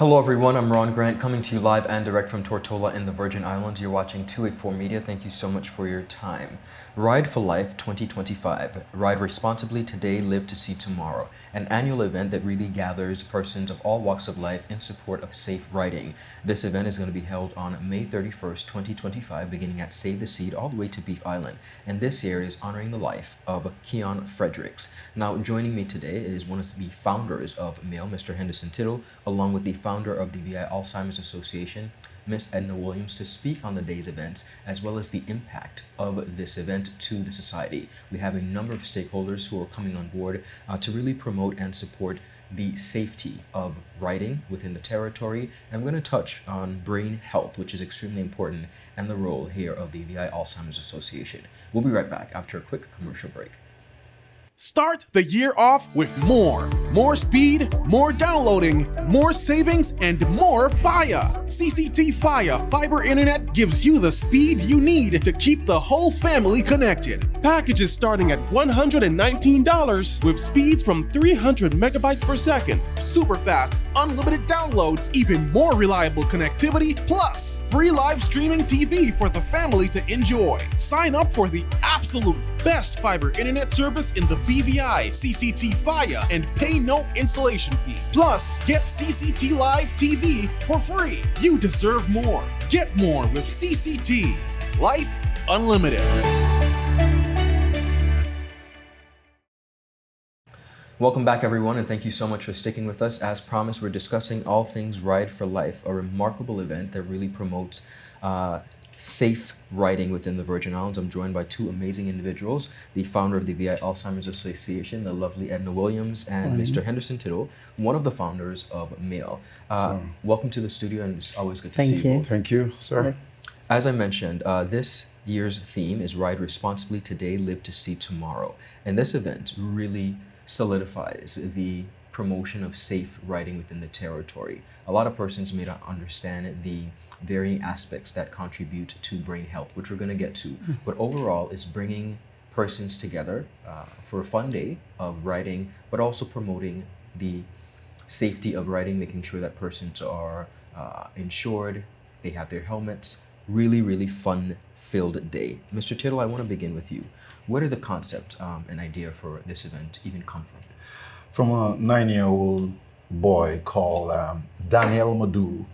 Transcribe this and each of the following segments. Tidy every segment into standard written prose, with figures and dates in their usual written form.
Hello everyone, I'm Ron Grant coming to you live and direct from Tortola in the Virgin Islands. You're watching 284 Media. Thank you so much for your time. Ride for Life 2025. Ride responsibly today, live to see tomorrow. An annual event that really gathers persons of all walks of life in support of safe riding. This event is going to be held on May 31st, 2025, beginning at Save the Seed all the way to Beef Island. And this year is honoring the life of Keon Fredricks. Now, joining me today is one of the founders of MAIL, Mr. Henderson, along with the founder of the VI Alzheimer's Association, Miss Edna Williams, to speak on the day's events as well as the impact of this event to the society. We have a number of stakeholders who are coming on board to really promote and support the safety of riding within the territory. And we're going to touch on brain health, which is extremely important, and the role here of the VI Alzheimer's Association. We'll be right back after a quick commercial break. Start the year off with more. More speed, more downloading, more savings, and more fire. CCT Fire Fiber Internet gives you the speed you need to keep the whole family connected. Packages starting at $119 with speeds from 300 megabytes per second, super fast, unlimited downloads, even more reliable connectivity, plus free live streaming TV for the family to enjoy. Sign up for the absolute best fiber internet service in the BVI CCT Fire and pay no installation fee. Plus, get CCT Live TV for free. You deserve more. Get more with CCT. Life Unlimited. Welcome back, everyone, and thank you so much for sticking with us. As promised, we're discussing all things Ride for Life, a remarkable event that really promotes safe riding within the Virgin Islands. I'm joined by two amazing individuals, the founder of the VI Alzheimer's Association, the lovely Edna Williams, and Mr. Henderson, one of the founders of MAIL. Welcome to the studio, and it's always good to see you. Thank you, sir. Yes. As I mentioned, this year's theme is Ride Responsibly Today, Live to See Tomorrow. And this event really solidifies the promotion of safe riding within the territory. A lot of persons may not understand the varying aspects that contribute to brain health, which we're going to get to. But overall, it's bringing persons together for a fun day of riding, but also promoting the safety of riding, making sure that persons are insured, they have their helmets. Really, really fun-filled day. Mr. Tittle, I want to begin with you. Where did the concept and idea for this event even come from? From a 9-year-old boy called Daniel Madu.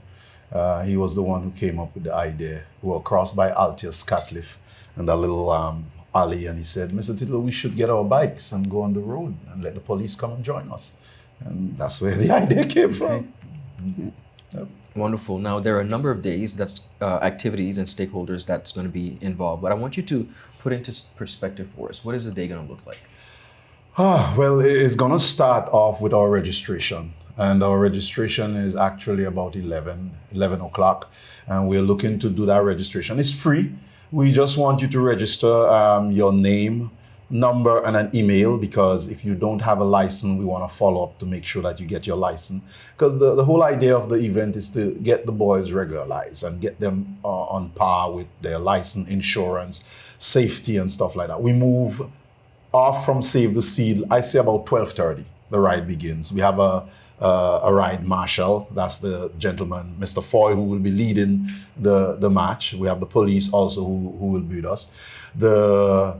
He was the one who came up with the idea. We were crossed by Altius Catliff and that little alley, and he said, Mr. Tittle, we should get our bikes and go on the road and let the police come and join us. And that's where the idea came from. Yep. Wonderful. Now, there are a number of days, that's activities and stakeholders that's going to be involved, but I want you to put into perspective for us. What is the day going to look like? Well, it's going to start off with our registration. And our registration is actually about 11 o'clock. And we're looking to do that registration. It's free. We just want you to register your name, number, and an email, because if you don't have a license, we want to follow up to make sure that you get your license. Because the whole idea of the event is to get the boys regularized and get them on par with their license, insurance, safety, and stuff like that. We move off from Save the Seed, I say about 12:30, the ride begins. We have a ride marshal, that's the gentleman, Mr. Foy, who will be leading the match. We have the police also who will be with us. The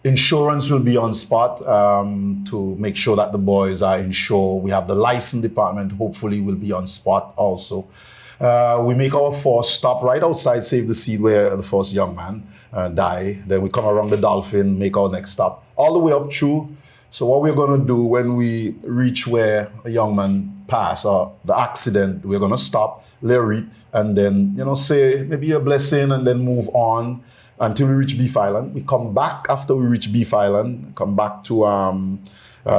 insurance will be on spot to make sure that the boys are insured. We have the license department, hopefully will be on spot also. We make our first stop right outside Save the Seed where the first young man died. Then we come around the Dolphin, make our next stop, all the way up through. So what we're going to do when we reach where a young man passed or the accident, we're going to stop, lyric, and then, say maybe a blessing and then move on until we reach Beef Island. We come back after we reach Beef Island, come back to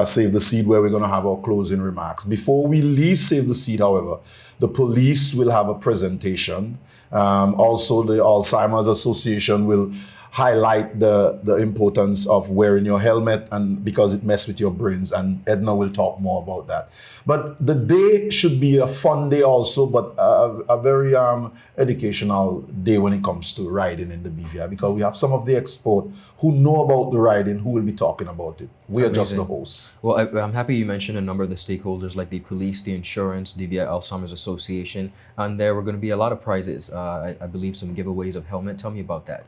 Save the Seed where we're going to have our closing remarks. Before we leave Save the Seed, however, the police will have a presentation. Also, the Alzheimer's Association will highlight the importance of wearing your helmet, and because it messes with your brains, and Edna will talk more about that. But the day should be a fun day also, but a very educational day when it comes to riding in the BVI, because we have some of the experts who know about the riding who will be talking about it. We are just the hosts. Well, I'm happy you mentioned a number of the stakeholders like the police, the insurance, DVI Alzheimer's Association, and there were going to be a lot of prizes. I believe some giveaways of helmet. Tell me about that.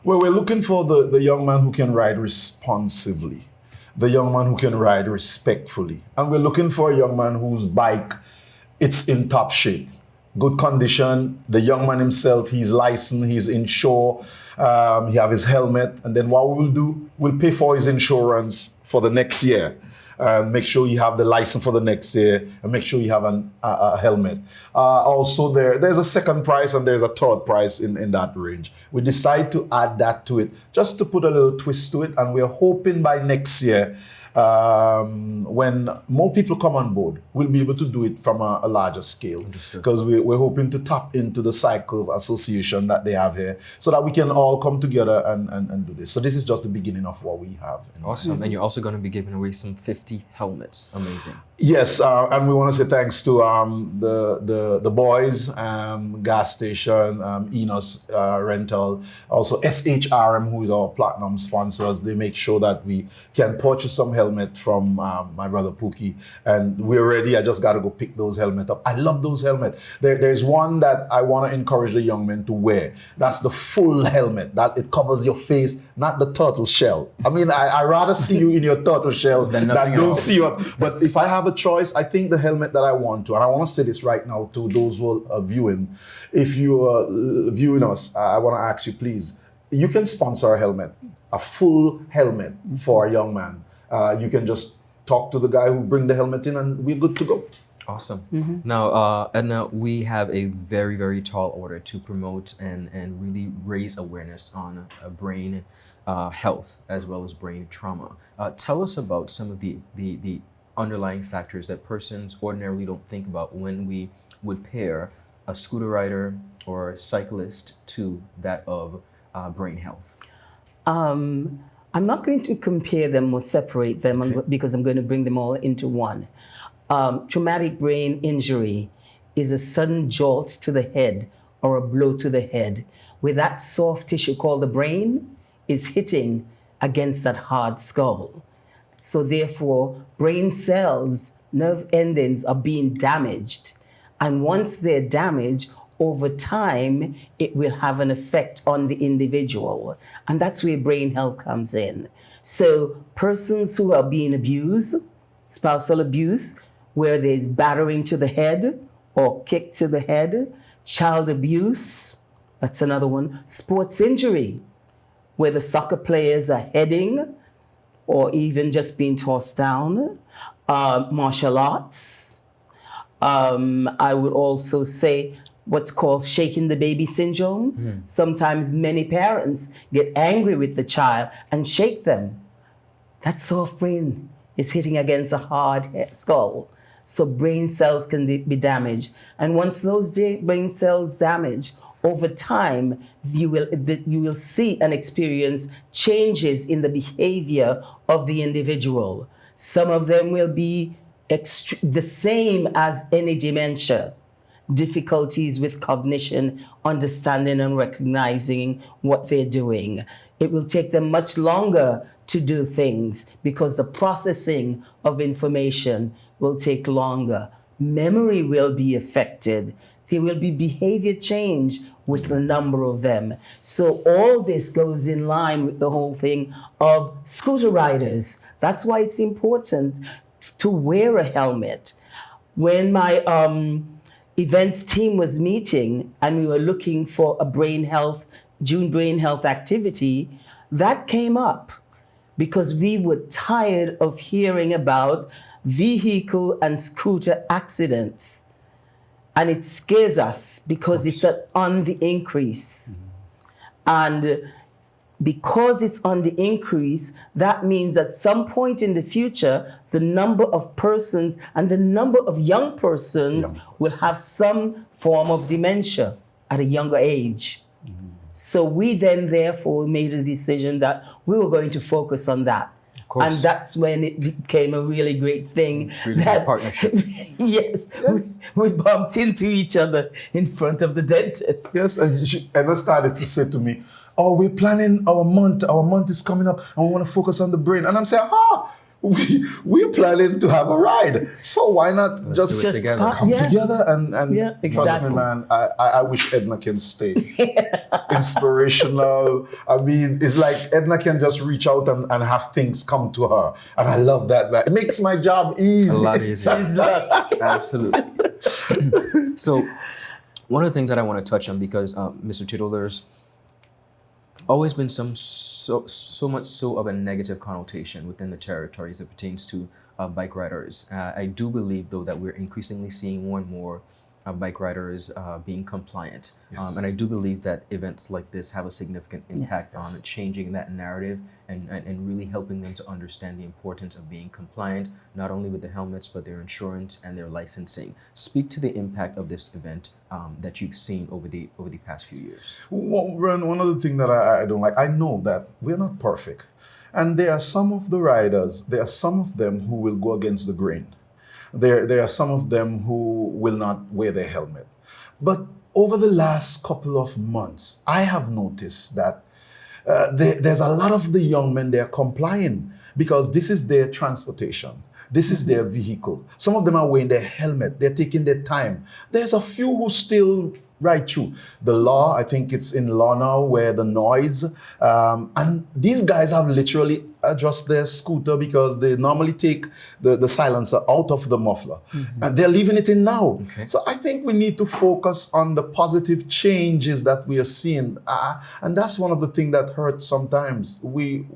Well, we're looking for the young man who can ride responsively, the young man who can ride respectfully. And we're looking for a young man whose bike, it's in top shape, good condition. The young man himself, he's licensed, he's insured, he have his helmet. And then what we will do, we'll pay for his insurance for the next year. Make sure you have the license for the next year, and make sure you have a helmet. Also, there's a second prize and there's a third prize in that range. We decide to add that to it, just to put a little twist to it, and we're hoping by next year, when more people come on board, we'll be able to do it from a larger scale. Because we're hoping to tap into the cycle association that they have here, so that we can all come together and do this. So this is just the beginning of what we have. Awesome. And you're also going to be giving away some 50 helmets. Amazing. Yes, and we want to say thanks to the boys, gas station, Enos Rental, also SHRM, who is our platinum sponsors. They make sure that we can purchase some helmet from my brother Pookie, and we're ready. I just got to go pick those helmets up. I love those helmets. There's one that I want to encourage the young men to wear. That's the full helmet, that it covers your face, not the turtle shell. I mean, I rather see you in your turtle shell than don't see you. But if I have a choice, I think the helmet that I want to, and I want to say this right now to those who are viewing, if you are viewing us, I want to ask you, please, you can sponsor a helmet, a full helmet for a young man. You can just talk to the guy who bring the helmet in, and we're good to go. Awesome. Now, Edna, we have a very, very tall order to promote and really raise awareness on brain health as well as brain trauma. Tell us about some of the underlying factors that persons ordinarily don't think about when we would pair a scooter rider or cyclist to that of brain health. I'm not going to compare them or separate them because I'm going to bring them all into one. Traumatic brain injury is a sudden jolt to the head or a blow to the head, where that soft tissue called the brain is hitting against that hard skull. So therefore, brain cells, nerve endings are being damaged. And once they're damaged, over time, it will have an effect on the individual. And that's where brain health comes in. So persons who are being abused, spousal abuse, where there's battering to the head or kick to the head, child abuse, that's another one, sports injury, where the soccer players are heading or even just being tossed down, martial arts. I would also say what's called shaking the baby syndrome. Sometimes many parents get angry with the child and shake them. That soft brain is hitting against a hard skull. So brain cells can be damaged. And once those brain cells damage, over time, you will see and experience changes in the behavior of the individual. Some of them will be the same as any dementia. Difficulties with cognition, understanding and recognizing what they're doing. It will take them much longer to do things because the processing of information will take longer. Memory will be affected. There will be behavior change with a number of them. So all this goes in line with the whole thing of scooter riders. That's why it's important to wear a helmet. When my events team was meeting and we were looking for a June brain health activity, that came up because we were tired of hearing about vehicle and scooter accidents. And it scares us because it's on the increase. And because it's on the increase, that means at some point in the future, the number of persons and the number of young persons will have some form of dementia at a younger age. So we then therefore made a decision that we were going to focus on that. course. And that's when it became a really great thing. Really good partnership. Yes, we bumped into each other in front of the dentist. Yes, and Edna started to say to me, "Oh, we're planning our month. Our month is coming up, and we want to focus on the brain." And I'm saying, we're planning to have a ride, so why not Let's do it together. come together and Yeah, trust exactly. me, man. I wish Edna can stay. Inspirational. I mean, it's like Edna can just reach out and have things come to her, and I love that. It makes my job easy. A lot easier. Absolutely. So, one of the things that I want to touch on, because Mr. Tittle, there's always been so much so of a negative connotation within the territory as it pertains to bike riders. I do believe, though, that we're increasingly seeing more and more bike riders being compliant. Yes. And I do believe that events like this have a significant impact Yes. on changing that narrative and really helping them to understand the importance of being compliant, not only with the helmets, but their insurance and their licensing. Speak to the impact of this event that you've seen over the past few years. Well, Ren, one of the things that I don't like, I know that we're not perfect. And there are some of the riders, there are some of them who will go against the grain. There are some of them who will not wear their helmet. But over the last couple of months, I have noticed that there's a lot of the young men, they're complying because this is their transportation. This is their vehicle. Some of them are wearing their helmet. They're taking their time. There's a few who still ride through. The law, I think it's in law now, where the noise, and these guys have literally adjust their scooter because they normally take the silencer out of the muffler. And they're leaving it in now. Okay. So I think we need to focus on the positive changes that we are seeing. And that's one of the things that hurts sometimes. We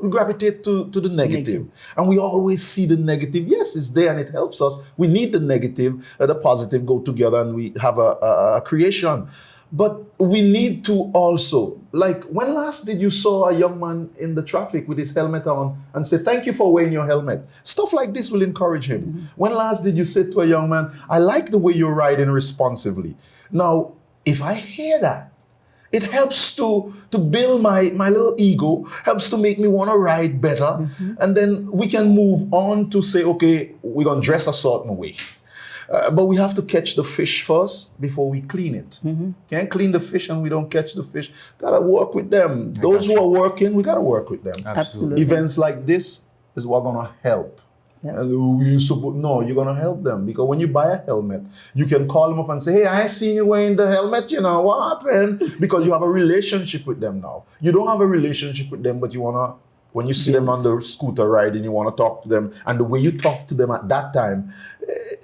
gravitate to the negative. And we always see the negative. Yes, it's there and it helps us. We need the negative and the positive go together and we have a creation. But we need to also, like, when last did you saw a young man in the traffic with his helmet on and say, "Thank you for wearing your helmet"? Stuff like this will encourage him. When last did you say to a young man, "I like the way you're riding responsibly"? Now, if I hear that, it helps to build my little ego, helps to make me want to ride better. And then we can move on to say, okay, we're going to dress a certain way. But we have to catch the fish first before we clean it. Can't clean the fish and we don't catch the fish. Gotta work with them. Those who are working, we gotta work with them. Absolutely. Events like this is what gonna help. Yeah. No, you're gonna help them because when you buy a helmet, you can call them up and say, "Hey, I seen you wearing the helmet. You know what happened?" Because you have a relationship with them now. You don't have a relationship with them, but you wanna. When you see them on the scooter riding, you want to talk to them. And the way you talk to them at that time,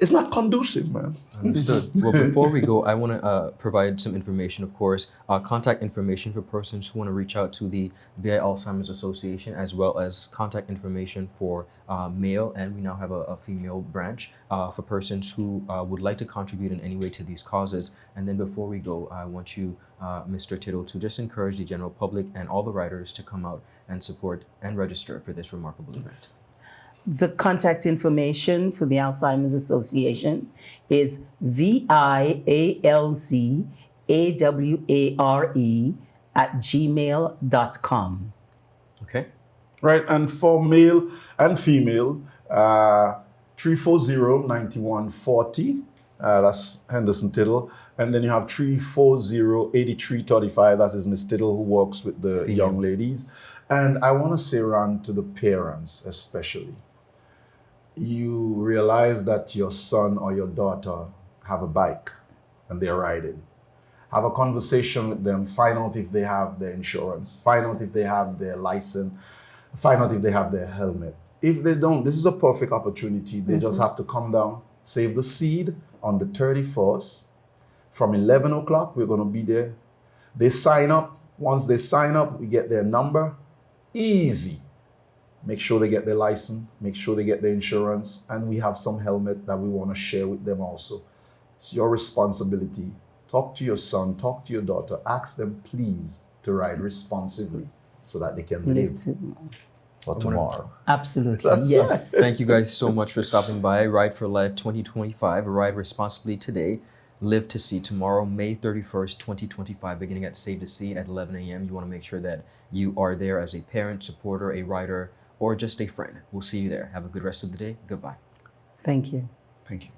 it's not conducive, man. Understood. Well, before we go, I want to provide some information, of course, contact information for persons who want to reach out to the VI Alzheimer's Association, as well as contact information for male, and we now have a female branch for persons who would like to contribute in any way to these causes. And then before we go, I want you, Mr. Tittle, to just encourage the general public and all the riders to come out and support and register for this remarkable event. The contact information for the Alzheimer's Association is vialzaware@gmail.com. Okay? Right, and for male and female, 340-9140, that's Henderson Tittle. And then you have 340-8335, that is Miss Tittle, who works with the young ladies. And I want to say, Ron, to the parents especially, you realize that your son or your daughter have a bike and they're riding. Have a conversation with them, find out if they have their insurance, find out if they have their license, find out if they have their helmet. If they don't, this is a perfect opportunity. They just have to come down, save the seed on the 31st. From 11 o'clock, we're going to be there. They sign up. Once they sign up, we get their number. Easy. Make sure they get their license, make sure they get their insurance, and we have some helmet that we want to share with them also. It's your responsibility. Talk to your son, talk to your daughter, ask them please to ride responsibly so that they can live for tomorrow. Absolutely, That's yes. Thank you guys so much for stopping by. Ride for Life 2025, ride responsibly today. Live to See Tomorrow, May 31st, 2025, beginning at Save the Seed at 11 a.m. You want to make sure that you are there as a parent, supporter, a rider, or just a friend. We'll see you there. Have a good rest of the day. Goodbye. Thank you. Thank you.